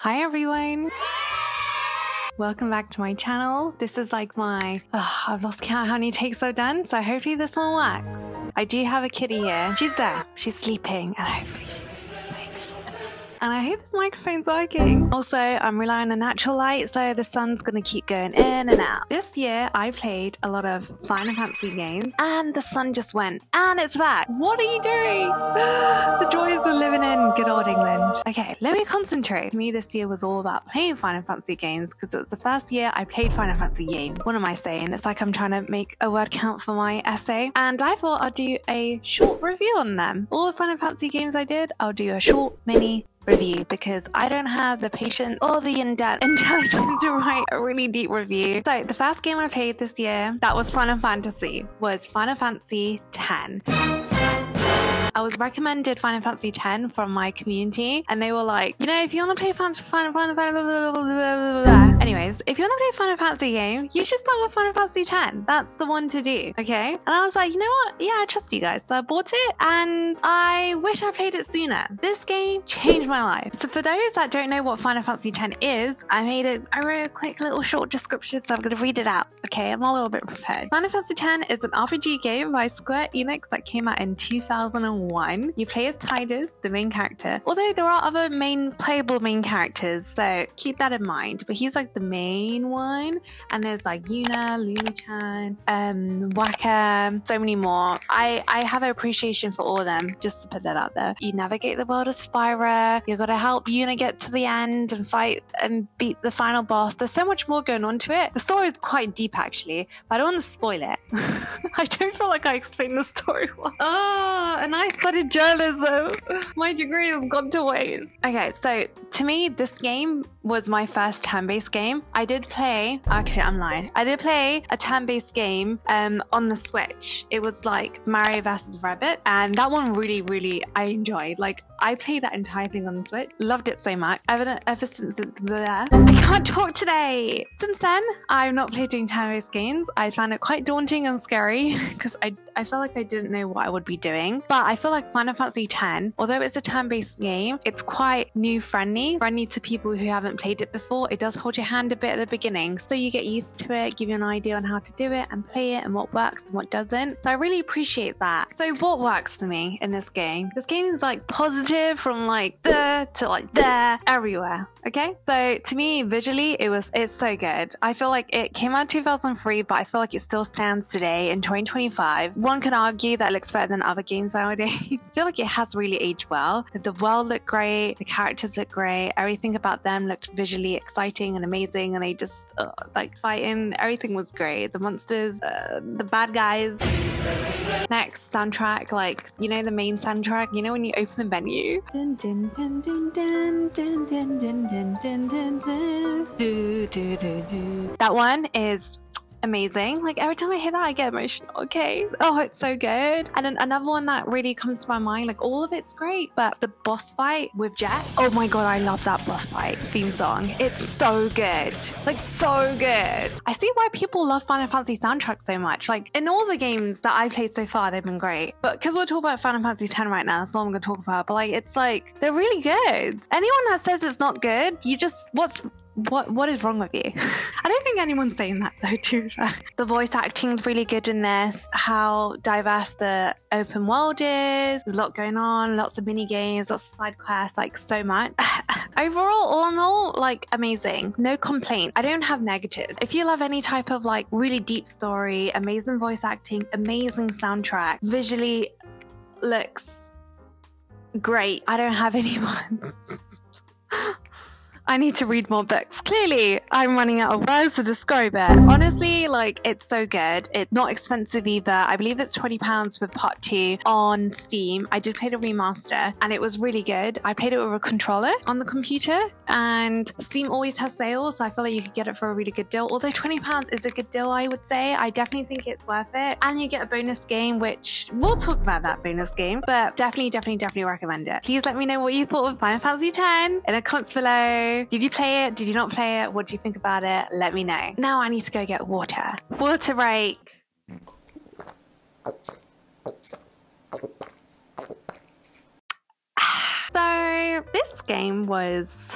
Hi everyone! Welcome back to my channel. This is like my, I've lost count how many takes I've done, so hopefully this one works. I do have a kitty here. She's there. She's sleeping, and hopefully she's and I hope this microphone's working. Also, I'm relying on natural light, so the sun's gonna keep going in and out. This year, I played a lot of Final Fantasy games, and the sun just went, and it's back. What are you doing? The joys of living in good old England. Okay, let me concentrate. For me, this year was all about playing Final Fantasy games, because it was the first year I played Final Fantasy games. What am I saying? It's like I'm trying to make a word count for my essay, and I thought I'd do a short review on them. All the Final Fantasy games I did, I'll do a short, mini review because I don't have the patience or the intelligence to write a really deep review. So the first game I played this year that was Final Fantasy was Final Fantasy X. I was recommended Final Fantasy X from my community, and they were like, you know, if you want to play anyways, if you want to play Final Fantasy game, you should start with Final Fantasy X. That's the one to do, okay? And I was like, you know what? Yeah, I trust you guys. So I bought it, and I wish I played it sooner. This game changed my life. So for those that don't know what Final Fantasy X is, I wrote a quick little short description, so I'm going to read it out, okay? I'm a little bit prepared. Final Fantasy X is an RPG game by Square Enix that came out in 2001. You play as Tidus, the main character, although there are other playable main characters, so keep that in mind, but he's like the main one, and there's like Yuna, Lulu-chan, Wakka, so many more. I have an appreciation for all of them, just to put that out there. You navigate the world of Spyro, you gotta help Yuna get to the end and fight and beat the final boss. There's so much more going on to it. The story is quite deep actually, but I don't want to spoil it. I don't feel like I explained the story well. Oh, and I studied journalism. My degree has gone to waste. Okay, so to me, this game was my first turn-based game. I did play, actually I'm lying, I did play a turn-based game on the Switch. It was like Mario vs. Rabbids, and that one really I enjoyed. Like, I played that entire thing on the Switch, loved it so much. Ever since it's there, I can't talk today. Since then, I've not played doing turn-based games. I found it quite daunting and scary because I felt like I didn't know what I would be doing. But I feel like Final Fantasy X, although it's a turn-based game, it's quite new friendly to people who haven't played it before. It does hold your hand a bit at the beginning, so you get used to it, give you an idea on how to do it and play it and what works and what doesn't. So I really appreciate that. So what works for me in this game? This game is like positive from like there to like there, everywhere. Okay, so to me, visually, it's so good. I feel like it came out in 2003, but I feel like it still stands today in 2025. One can argue that it looks better than other games nowadays. I feel like it has really aged well. The world looked great, the characters looked great, everything about them looked visually exciting and amazing, and they just like fighting, everything was great. The monsters, the bad guys. Next, soundtrack, like, you know, the main soundtrack, you know when you open the menu? Dun, dun, dun, dun, dun, dun, dun, dun, dun, dun, dun, dun. Do, do, do, do. That one is amazing. Like, every time I hear that, I get emotional. Okay, oh, it's so good. And then another one that really comes to my mind, like, all of it's great, but the boss fight with Jack, oh my god, I love that boss fight theme song. It's so good, like, so good. I see why people love Final Fantasy soundtrack so much. Like, in all the games that I've played so far, they've been great, but because we're talking about Final Fantasy X right now, that's all I'm gonna talk about. But like, it's like, they're really good. Anyone that says it's not good, you just, what is wrong with you? I don't think anyone's saying that though, too. The voice acting's really good in this. How diverse the open world is. There's a lot going on, lots of mini games, lots of side quests, like so much. Overall, all in all, like, amazing. No complaint. I don't have negative. If you love any type of like really deep story, amazing voice acting, amazing soundtrack, visually looks great. I don't have any ones. I need to read more books. Clearly, I'm running out of words to describe it. Honestly, like, it's so good. It's not expensive either. I believe it's £20 with part 2 on Steam. I did play the remaster, and it was really good. I played it with a controller on the computer, and Steam always has sales, so I feel like you could get it for a really good deal. Although £20 is a good deal, I would say. I definitely think it's worth it. And you get a bonus game, which we'll talk about that bonus game, but definitely recommend it. Please let me know what you thought of Final Fantasy X in the comments below. Did you play it? Did you not play it? What do you think about it? Let me know. Now I need to go get water. Water break. So this game was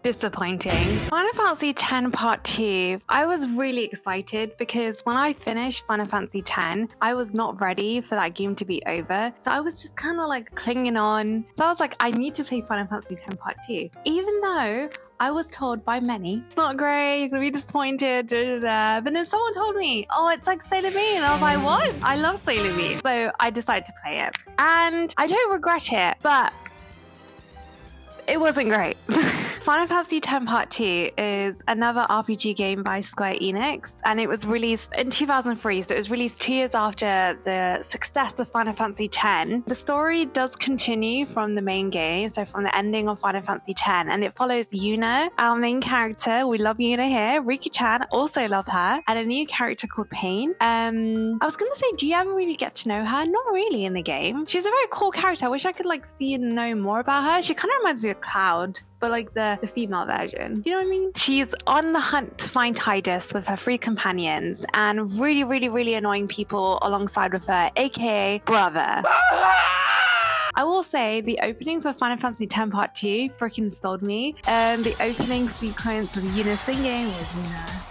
disappointing. Final Fantasy X Part 2, I was really excited because when I finished Final Fantasy X, I was not ready for that game to be over. So I was just kind of like clinging on. So I was like, I need to play Final Fantasy X Part 2. Even though I was told by many, it's not great, you're gonna be disappointed, but then someone told me, oh, it's like Sailor Moon. And I was like, what? I love Sailor Moon. So I decided to play it. And I don't regret it, but it wasn't great. Final Fantasy X Part 2 is another RPG game by Square Enix, and it was released in 2003, so it was released 2 years after the success of Final Fantasy X. The story does continue from the main game, so from the ending of Final Fantasy X, and it follows Yuna, our main character. We love Yuna here. Riki-chan, also love her, and a new character called Pain. I was gonna say, do you ever really get to know her? Not really in the game. She's a very cool character. I wish I could like see and know more about her. She kind of reminds me of Cloud, but like the female version. You know what I mean? She's on the hunt to find Tidus with her 3 companions and really annoying people alongside with her, aka Brother. I will say the opening for Final Fantasy X Part 2 freaking sold me. The opening sequence with Yuna singing was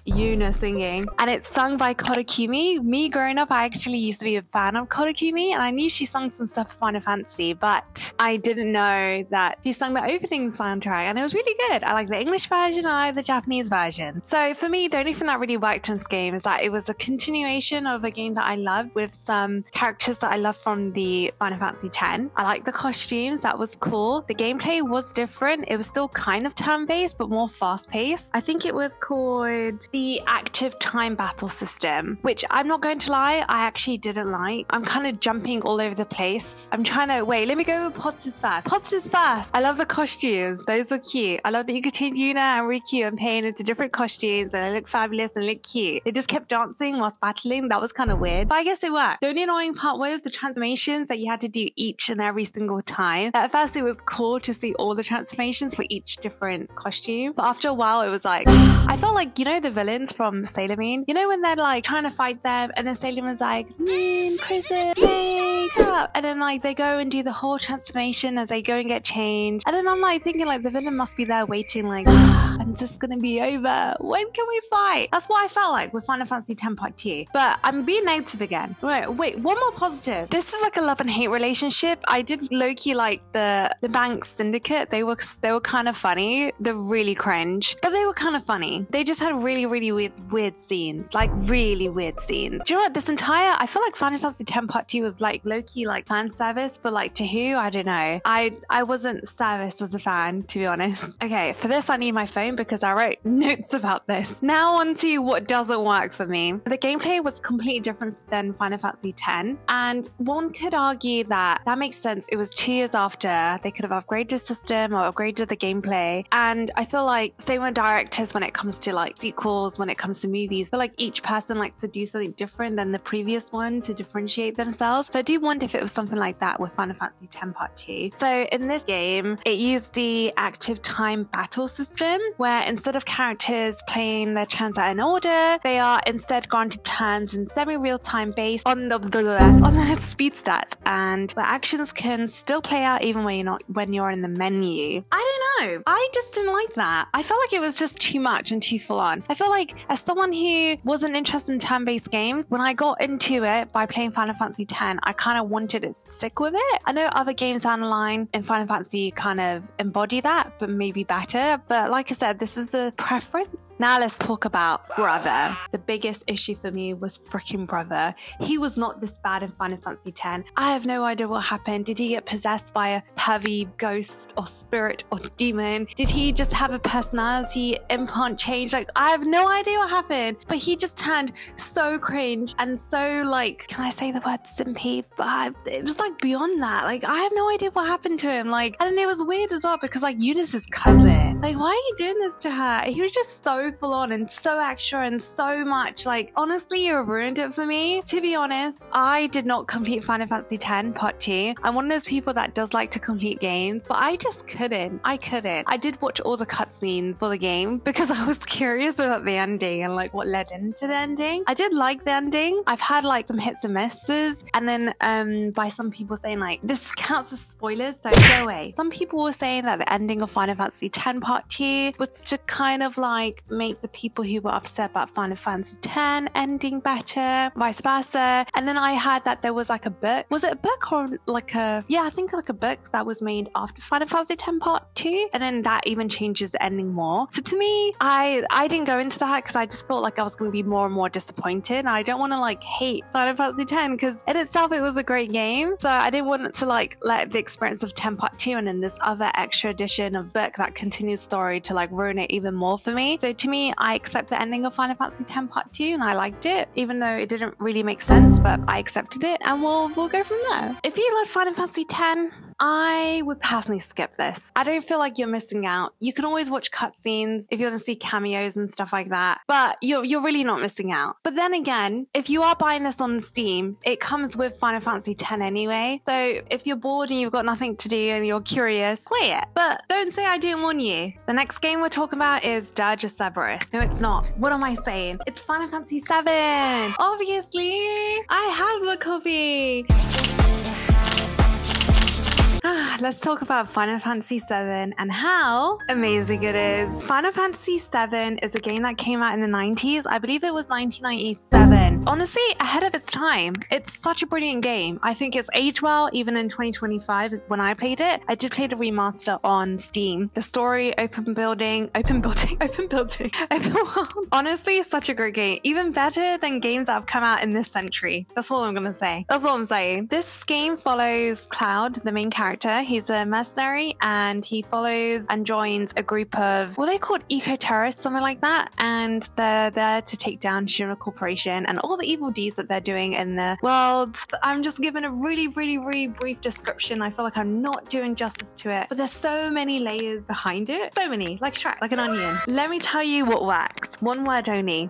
Yuna singing, and it's sung by Kodakumi. Me growing up, I actually used to be a fan of Kodakumi, and I knew she sung some stuff for Final Fantasy, but I didn't know that she sung the opening soundtrack, and it was really good. I like the English version, I like the Japanese version. So for me, the only thing that really worked in this game is that it was a continuation of a game that I loved with some characters that I love from the Final Fantasy X. I like the costumes, that was cool. The gameplay was different. It was still kind of turn-based, but more fast-paced. I think it was called the Active Time Battle System, which I'm not going to lie, I actually didn't like. I'm kind of jumping all over the place. I'm trying to, wait, let me go with positives first. Positives first. I love the costumes. Those are cute. I love that you could change Yuna and Riku and Pain into different costumes, and they look fabulous and they look cute. They just kept dancing whilst battling. That was kind of weird, but I guess it worked. The only annoying part was the transformations that you had to do each and every single time. At first it was cool to see all the transformations for each different costume, but after a while it was like, I felt like, you know, the villains from Sailor Moon, you know, when they're like trying to fight them and then Sailor Moon's like, Moon, prison, wake up, and then like they go and do the whole transformation as they go and get changed, and then I'm like thinking like the villain must be there waiting like, and it's gonna be over, when can we fight? That's what I felt like with Final Fantasy X Part 2. But I'm being negative again. Wait, one more positive. This is like a love and hate relationship. I did low-key like the Bank Syndicate. They were kind of funny. They're really cringe, but they were kind of funny. They just had really weird scenes, like really weird scenes. Do you know what, this entire, I feel like Final Fantasy X Part 2 was like low-key like fan service, but like to who? I don't know. I wasn't serviced as a fan, to be honest. Okay, for this I need my phone because I wrote notes about this. Now on to what doesn't work for me. The gameplay was completely different than Final Fantasy X, and one could argue that makes sense. It was 2 years after. They could have upgraded the system or upgraded the gameplay, and I feel like same with directors when it comes to like sequels, when it comes to movies, I feel like each person likes to do something different than the previous one to differentiate themselves. So I do wonder if it was something like that with Final Fantasy X Part 2. So in this game, it used the Active Time Battle System, where instead of characters playing their turns out in order, they are instead granted turns in semi-real-time based on the speed stats, and where actions can still play out even when you're in the menu. I don't know. I just didn't like that. I felt like it was just too much and too full on. I feel like as someone who wasn't interested in turn-based games, when I got into it by playing Final Fantasy X, I kind of wanted to stick with it. I know other games down the line in Final Fantasy kind of embody that, but maybe better. But like I said, this is a preference. Now let's talk about Brother. The biggest issue for me was freaking Brother. He was not this bad in Final Fantasy X. I have no idea what happened. Did he get possessed by a pervy ghost or spirit or demon? Did he just have a personality implant change? Like, I have no idea what happened, but he just turned so cringe and so like, can I say the word simpy? But it was like beyond that. Like, I have no idea what happened to him. Like, and it was weird as well because like Eunice's cousin. Like, why are you doing this to her? He was just so full on and so extra and so much. Like, honestly, you ruined it for me. To be honest, I did not complete Final Fantasy X Part 2. I'm one of those people that does like to complete games, but I just couldn't. I couldn't. I did watch all the cutscenes for the game because I was curious about the ending and like what led into the ending. I did like the ending. I've had like some hits and misses, and then by some people saying like this counts as spoilers, so go away. Some people were saying that the ending of Final Fantasy X Part 2 was to kind of like make the people who were upset about Final Fantasy X ending better, vice versa. And then I heard that there was like a book. Was it a book or like a, yeah, I think like a book that was made after Final Fantasy X Part 2, and then that even changes the ending more. So to me, I didn't go into that because I just felt like I was going to be more and more disappointed, and I don't want to like hate Final Fantasy X because in itself it was a great game. So I didn't want to like let the experience of 10 Part 2 and then this other extra edition of book that continues story to like ruin it even more for me. So to me, I accept the ending of Final Fantasy X Part 2 and I liked it, even though it didn't really make sense, but I accepted it, and we'll go from there. If you love Final Fantasy X, I would personally skip this. I don't feel like you're missing out. You can always watch cutscenes if you want to see cameos and stuff like that, but you're really not missing out. But then again, if you are buying this on Steam, it comes with Final Fantasy X anyway. So if you're bored and you've got nothing to do and you're curious, play it. But don't say I didn't warn you. The next game we're talking about is Dirge of Cerberus. No, it's not. What am I saying? It's Final Fantasy VII. Obviously, I have the copy. Let's talk about Final Fantasy VII and how amazing it is. Final Fantasy VII is a game that came out in the 90s. I believe it was 1997. Honestly, ahead of its time. It's such a brilliant game. I think it's aged well, even in 2025 when I played it. I did play the remaster on Steam. The story, open world. Honestly, such a great game. Even better than games that have come out in this century. That's all I'm gonna say. That's all I'm saying. This game follows Cloud, the main character. He's a mercenary and he follows and joins a group of, what are they called, eco-terrorists, something like that, and they're there to take down Shinra Corporation and all the evil deeds that they're doing in the world. I'm just giving a really brief description. I feel like I'm not doing justice to it, but there's so many layers behind it. So many, like Shrek, like an onion. Let me tell you what works. One word only.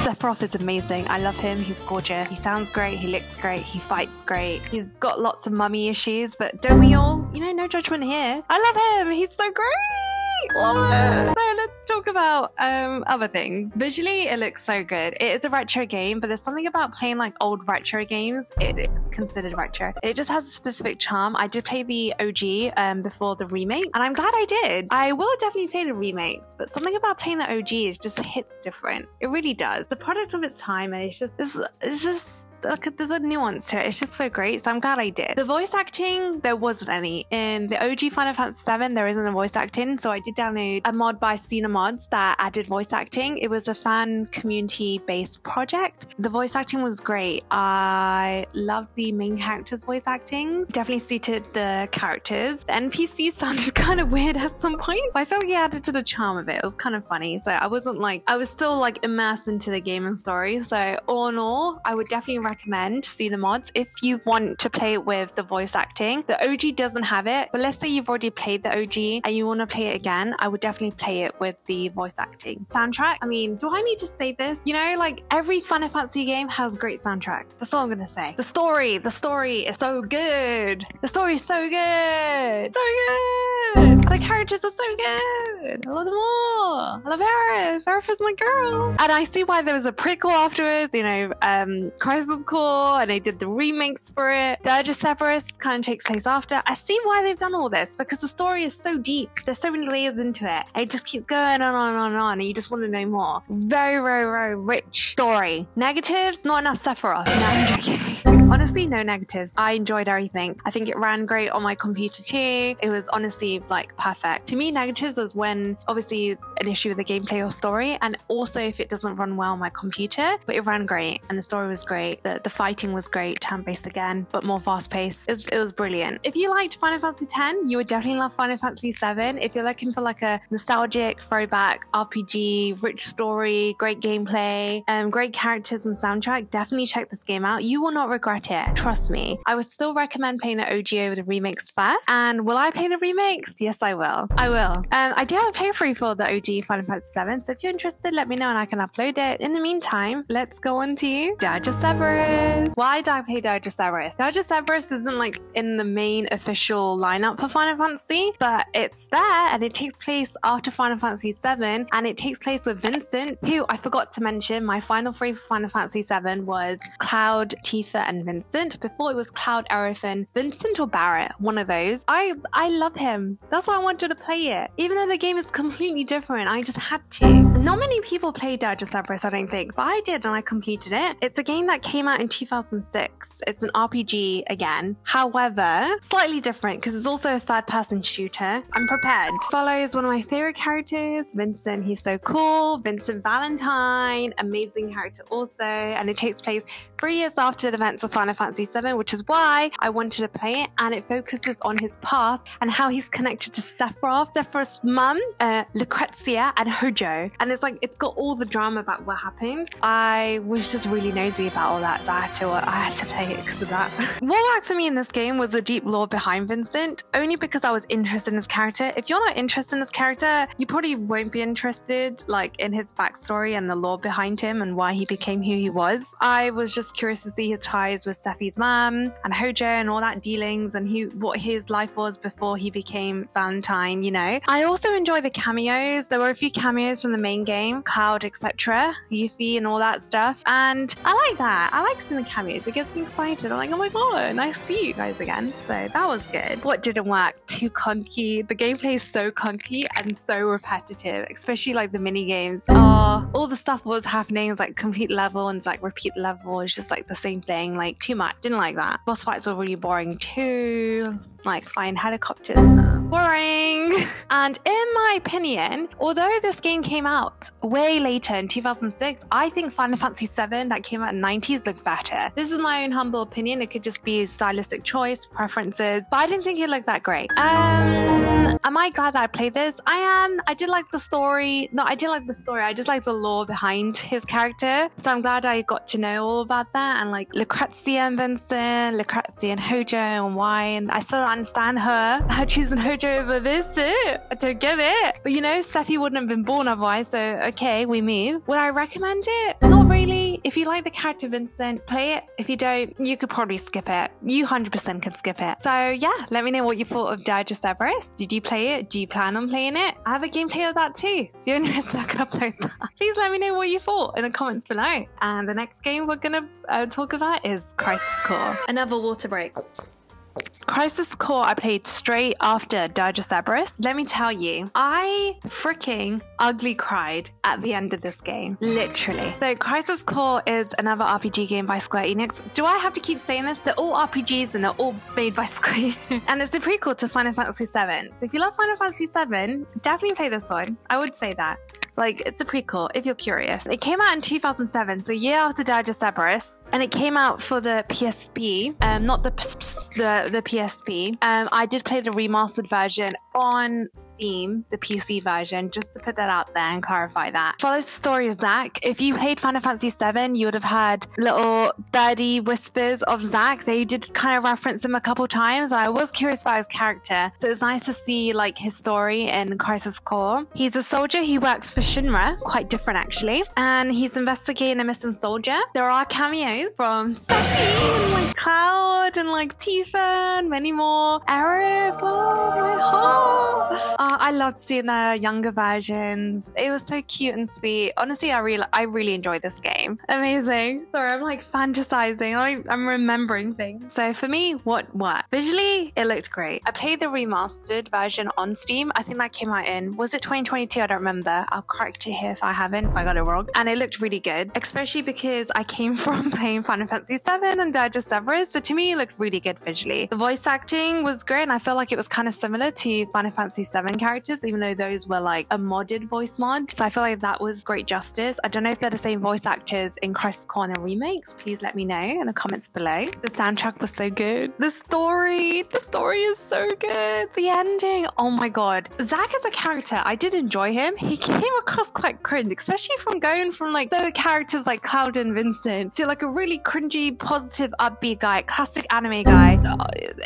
Sephiroth is amazing. I love him. He's gorgeous. He sounds great. He looks great. He fights great. He's got lots of mummy issues, but don't we all? You know, no judgment here. I love him. He's so great. Love it. So let's talk about other things. Visually, it looks so good. It is a retro game, but there's something about playing like old retro games. It is considered retro. It just has a specific charm. I did play the OG before the remake, and I'm glad I did. I will definitely play the remakes, but something about playing the OG is just hits different. It really does. The product of its time, and it's just like, there's a nuance to it. It's just so great. So I'm glad I did. The voice acting, there wasn't any. In the OG Final Fantasy VII, there isn't a voice acting. So I did download a mod by Cena Mods that added voice acting. It was a fan community-based project. The voice acting was great. I loved the main character's voice acting. Definitely suited the characters. The NPCs sounded kind of weird at some point, but I felt he added to the charm of it. It was kind of funny. So I was still like immersed into the game and story. So all in all, I would definitely recommend Cena Mods if you want to play it with the voice acting. The OG doesn't have it, but let's say you've already played the OG and you want to play it again, I would definitely play it with the voice acting. Soundtrack, I mean, do I need to say this? You know, like every Final Fantasy game has great soundtrack. That's all I'm gonna say. The story is so good. The story is so good. So good. The characters are so good. I love them all. I love Aerith. Aerith is my girl. And I see why there was a prequel afterwards, you know, Crisis Core, and they did the remakes for it. Dirge of Cerberus kind of takes place after. I see why they've done all this, because the story is so deep. There's so many layers into it. It just keeps going on, and you just want to know more. Very rich story. Negatives, not enough Sephiroth. No, I'm joking. Honestly, no negatives. I enjoyed everything. I think it ran great on my computer too. It was honestly like perfect. To me, negatives was when obviously an issue with the gameplay or story, and also if it doesn't run well on my computer, but it ran great and the story was great. The fighting was great, turn-based again, but more fast-paced. It was brilliant. If you liked Final Fantasy X, you would definitely love Final Fantasy VII. If you're looking for like a nostalgic throwback RPG, rich story, great gameplay, great characters and soundtrack, definitely check this game out. You will not regret better. Trust me. I would still recommend playing the OG over the remakes first. And will I play the remakes? Yes, I will. I will. I do have a playthrough for the OG Final Fantasy VII, so if you're interested, let me know and I can upload it. In the meantime, let's go on to Dirge of Cerberus. Why did I play Dirge of Cerberus? Dirge of Cerberus isn't like in the main official lineup for Final Fantasy, but it's there and it takes place after Final Fantasy VII, and it takes place with Vincent, who I forgot to mention. My final three for Final Fantasy VII was Cloud, Tifa, and Vincent. Before it was Cloud, Aerith, and Vincent or Barrett, one of those. I love him. That's why I wanted to play it. Even though the game is completely different, I just had to. Not many people played Dirge of Cerberus, I don't think, but I did and I completed it. It's a game that came out in 2006. It's an RPG again. However, slightly different because it's also a third-person shooter. I'm prepared. Follows one of my favorite characters, Vincent. He's so cool. Vincent Valentine, amazing character also. And it takes place 3 years after the events of Final Fantasy VII, which is why I wanted to play it. And it focuses on his past and how he's connected to Sephiroth, Sephiroth's mum, Lucrezia, and Hojo. And it's got all the drama about what happened. I was just really nosy about all that, so I had to play it because of that. What worked for me in this game was the deep lore behind Vincent, only because I was interested in his character. If you're not interested in his character, you probably won't be interested in his backstory and the lore behind him and why he became who he was. I was just curious to see his ties with Sephi's mom and Hojo and all that dealings and what his life was before he became Valentine, you know. I also enjoy the cameos. There were a few cameos from the main game, Cloud, etc., Yuffie and all that stuff, and I like that. I like seeing the cameos. It gets me excited. I'm like, oh my god, nice to see you guys again. So that was good. What didn't work? Too clunky. The gameplay is so clunky and so repetitive, especially the mini games. All the stuff was happening. It's complete level and it's repeat level. It's just the same thing. Too much. Didn't like that. Boss fights were really boring too. Flying helicopters. Boring. And in my opinion, although this game came out way later in 2006, I think Final Fantasy VII that came out in the 90s looked better. This is my own humble opinion. It could just be a stylistic choice, preferences, but I didn't think it looked that great. Am I glad that I played this? I am. I did like the story. No, I did like the story. I just like the lore behind his character. So I'm glad I got to know all about that and Lucrezia and Vincent, Lucrezia and Hojo and why, and I still don't understand her choosing Hojo over Vincent. I don't get it. But Sephi wouldn't have been born otherwise, so okay, we move. Would I recommend it? Not really. If you like the character Vincent, play it. If you don't, you could probably skip it. You 100% can skip it. So yeah, let me know what you thought of Dirge of Cerberus. Did you play it? Do you plan on playing it? I have a gameplay of that too. If you're interested, I can upload that. Please let me know what you thought in the comments below. And the next game we're gonna talk about is Crisis Core. Another water break. Crisis Core I played straight after Dirge of Cerberus. Let me tell you, I freaking ugly cried at the end of this game. Literally. So Crisis Core is another RPG game by Square Enix. Do I have to keep saying this? They're all RPGs and they're all made by Square Enix. And it's a prequel to Final Fantasy VII. So if you love Final Fantasy VII, definitely play this one. I would say that. It's a prequel, if you're curious. It came out in 2007, so a year after Dirge of Cerberus, and it came out for the PSP, not the PSP. I did play the remastered version on Steam, the PC version, just to put that out there and clarify that. Follows the story of Zack. If you played Final Fantasy VII, you would have heard little birdie whispers of Zack. They did kind of reference him a couple times. I was curious about his character, so it's nice to see his story in Crisis Core. He's a soldier. He works for Shinra, quite different actually, and he's investigating a missing soldier. There are cameos from Sephi and Cloud and Tifa and many more. Aerith, oh my heart. I loved seeing the younger versions. It was so cute and sweet. Honestly, I really enjoyed this game. Amazing. Sorry, I'm fantasizing. I'm remembering things. So for me, what worked? Visually, it looked great. I played the remastered version on Steam. I think that came out was it 2022? I don't remember. I'll correct it here if I haven't, if I got it wrong. And it looked really good, especially because I came from playing Final Fantasy VII and Dirge of Cerberus, so to me it looked really good visually. The voice acting was great, and I feel like it was kind of similar to Final Fantasy VII characters, even though those were a modded voice mod. So I feel like that was great justice. I don't know if they're the same voice actors in Crisis Core and remakes. Please let me know in the comments below. The soundtrack was so good. The story is so good. The ending, oh my god. Zack as a character, I did enjoy him. He came across quite cringe, especially from going from like the characters like Cloud and Vincent to like a really cringy, positive, upbeat guy, classic anime guy.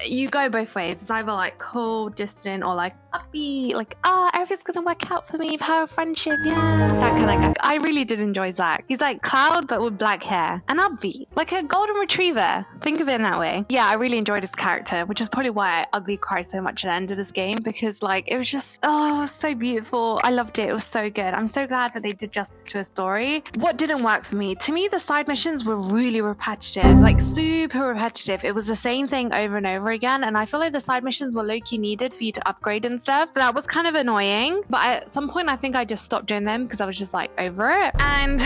You go both ways. It's either like cool, distant, or like upbeat, like everything's gonna work out for me, power of friendship, yeah, that kind of guy. I really did enjoy Zack. He's like Cloud but with black hair and upbeat, like a golden retriever. Think of it in that way. Yeah, I really enjoyed his character, which is probably why I ugly cried so much at the end of this game, because like it was just so beautiful. I loved it. It was so good. I'm so glad that they did justice to a story. What didn't work for me? To me, the side missions were really repetitive, like super repetitive. It was the same thing over and over again, and I feel like the side missions were low-key needed for you to upgrade and stuff. So that was kind of annoying, but at some point I think I just stopped doing them because I was just like over it. And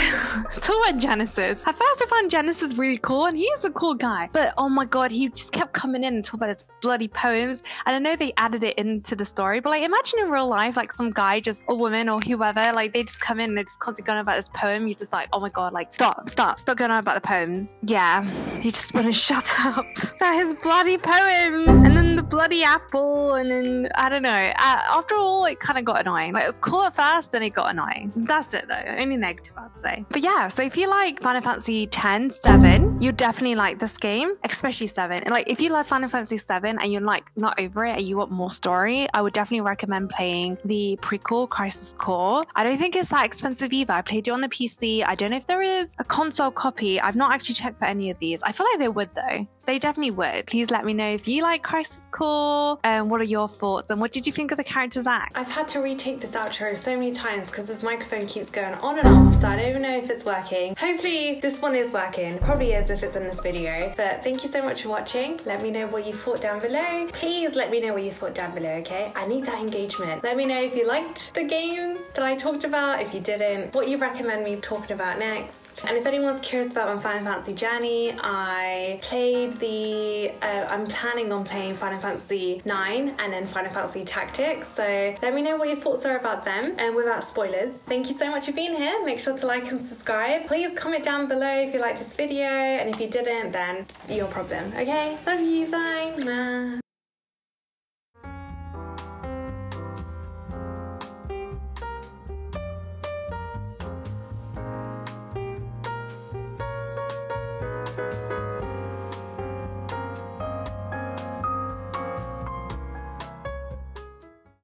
so about Genesis. At first I found Genesis really cool, and he is a cool guy, but oh my god, he just kept coming in and talking about his bloody poems. And I know they added it into the story, but like imagine in real life, like some guy, just a woman or whoever, like they just come in and they're just constantly going on about this poem. You're just like, oh my god, like stop going on about the poems. Yeah, you just want to shut up about his bloody poems. And then the bloody apple, and then I don't know, after all it kind of got annoying. Like it was cool at first, then it got annoying. That's it though, only negative I'd say. But yeah, so if you like Final Fantasy X, 7, you definitely like this game, especially 7. And like if you love Final Fantasy 7 and you're like not over it and you want more story, I would definitely recommend playing the prequel Crisis Core. I don't think it's that expensive either. I played it on the PC. I don't know if there is a console copy. I've not actually checked for any of these. I feel like they would though. They definitely would. Please let me know if you like Crisis Core, and what are your thoughts, and what did you think of the character Zack? I've had to retake this outro so many times because this microphone keeps going on and off, so I don't even know if it's working. Hopefully this one is working. Probably is if it's in this video. But thank you so much for watching. Let me know what you thought down below. Please let me know what you thought down below, okay? I need that engagement. Let me know if you liked the games that I talked about, if you didn't, what you recommend me talking about next. And if anyone's curious about my Final Fantasy journey, I played I'm planning on playing Final Fantasy 9 and then Final Fantasy Tactics, so let me know what your thoughts are about them, and without spoilers. Thank you so much for being here. Make sure to like and subscribe. Please comment down below if you like this video, and if you didn't, then it's your problem, okay? Love you, bye. Mwah.